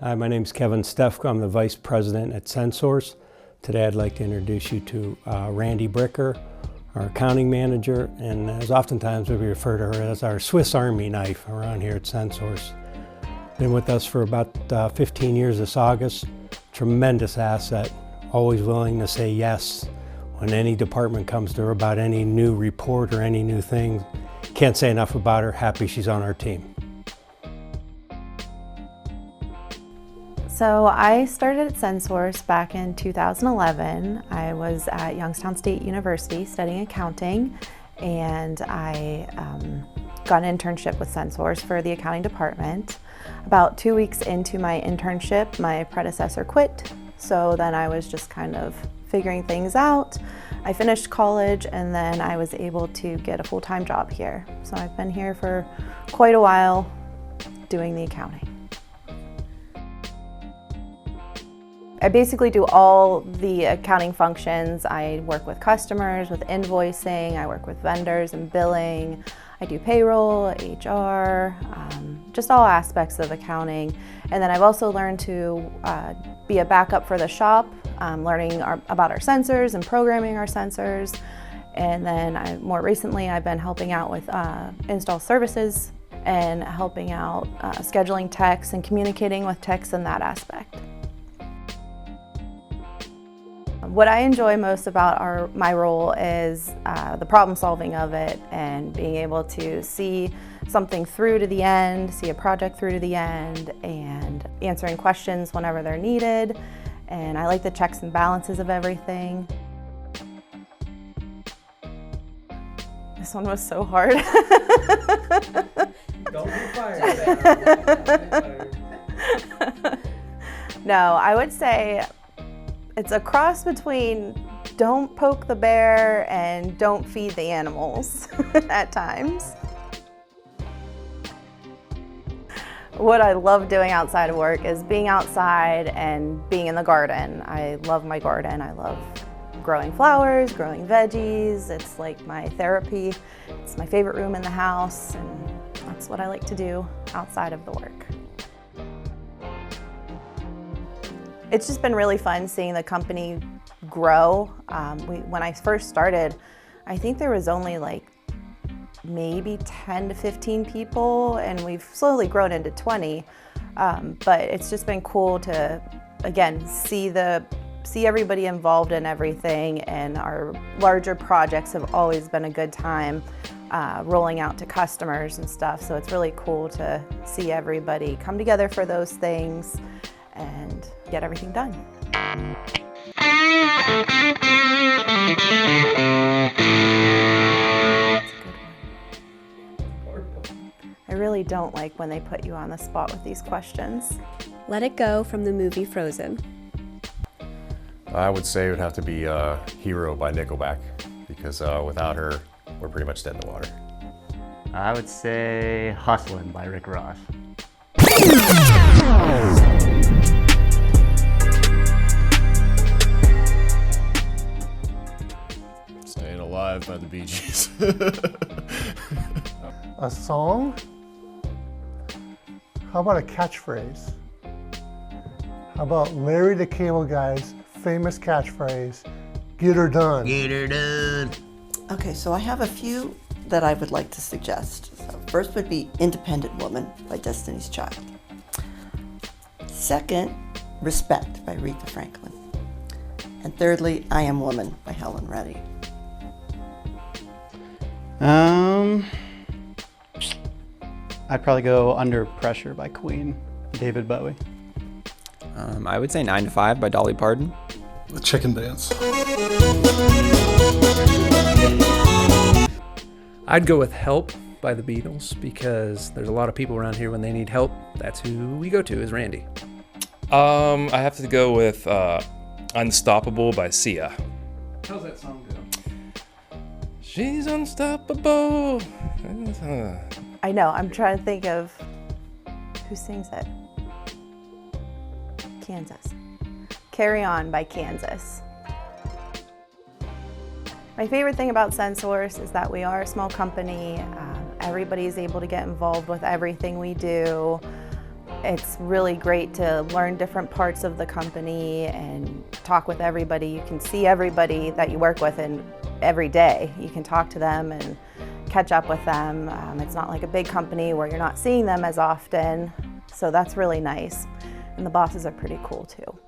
Hi, my name is Kevin Stefko. I'm the Vice President at SenSource. Today I'd like to introduce you to Randi Bricker, our accounting manager, and as oftentimes we refer to her as our Swiss Army knife around here at SenSource. Been with us for about 15 years this August. Tremendous asset, always willing to say yes when any department comes to her about any new report or any new thing. Can't say enough about her. Happy she's on our team. So I started at SenSource back in 2011. I was at Youngstown State University studying accounting, and I got an internship with SenSource for the accounting department. About 2 weeks into my internship, my predecessor quit, so then I was just kind of figuring things out. I finished college and then I was able to get a full-time job here. So I've been here for quite a while doing the accounting. I basically do all the accounting functions. I work with customers, with invoicing, I work with vendors and billing. I do payroll, HR, just all aspects of accounting. And then I've also learned to be a backup for the shop, learning about our sensors and programming our sensors. And then more recently I've been helping out with install services and helping out scheduling techs and communicating with techs in that aspect. What I enjoy most about my role is the problem solving of it and being able to see something through to the end, see a project through to the end, and answering questions whenever they're needed. And I like the checks and balances of everything. This one was so hard. Don't be fired. No, I would say it's a cross between don't poke the bear and don't feed the animals at times. What I love doing outside of work is being outside and being in the garden. I love my garden. I love growing flowers, growing veggies. It's like my therapy. It's my favorite room in the house, and that's what I like to do outside of the work. It's just been really fun seeing the company grow. When I first started, I think there was only like maybe 10 to 15 people, and we've slowly grown into 20. But it's just been cool to, again, see everybody involved in everything, and our larger projects have always been a good time rolling out to customers and stuff. So it's really cool to see everybody come together for those things and get everything done. I really don't like when they put you on the spot with these questions. Let It Go from the movie Frozen. I would say it would have to be Hero by Nickelback, because without her, we're pretty much dead in the water. I would say Hustlin' by Rick Ross. Staying Alive by the Bee Gees. A song? How about a catchphrase? How about Larry the Cable Guy's famous catchphrase, "Get her done"? Get her done. Okay, so I have a few that I would like to suggest. So first would be Independent Woman by Destiny's Child. Second, Respect by Aretha Franklin. And thirdly, I Am Woman by Helen Reddy. I'd probably go Under Pressure by Queen, David Bowie. I would say 9 to 5 by Dolly Parton. The Chicken Dance. I'd go with Help by the Beatles, because there's a lot of people around here when they need help. That's who we go to, is Randi. I have to go with Unstoppable by Sia. How's that song go? She's unstoppable. I know, I'm trying to think of who sings it. Kansas. Carry On by Kansas. My favorite thing about SenSource is that we are a small company. Everybody's able to get involved with everything we do. It's really great to learn different parts of the company and talk with everybody. You can see everybody that you work with and every day. You can talk to them and catch up with them. It's not like a big company where you're not seeing them as often, so that's really nice. And the bosses are pretty cool too.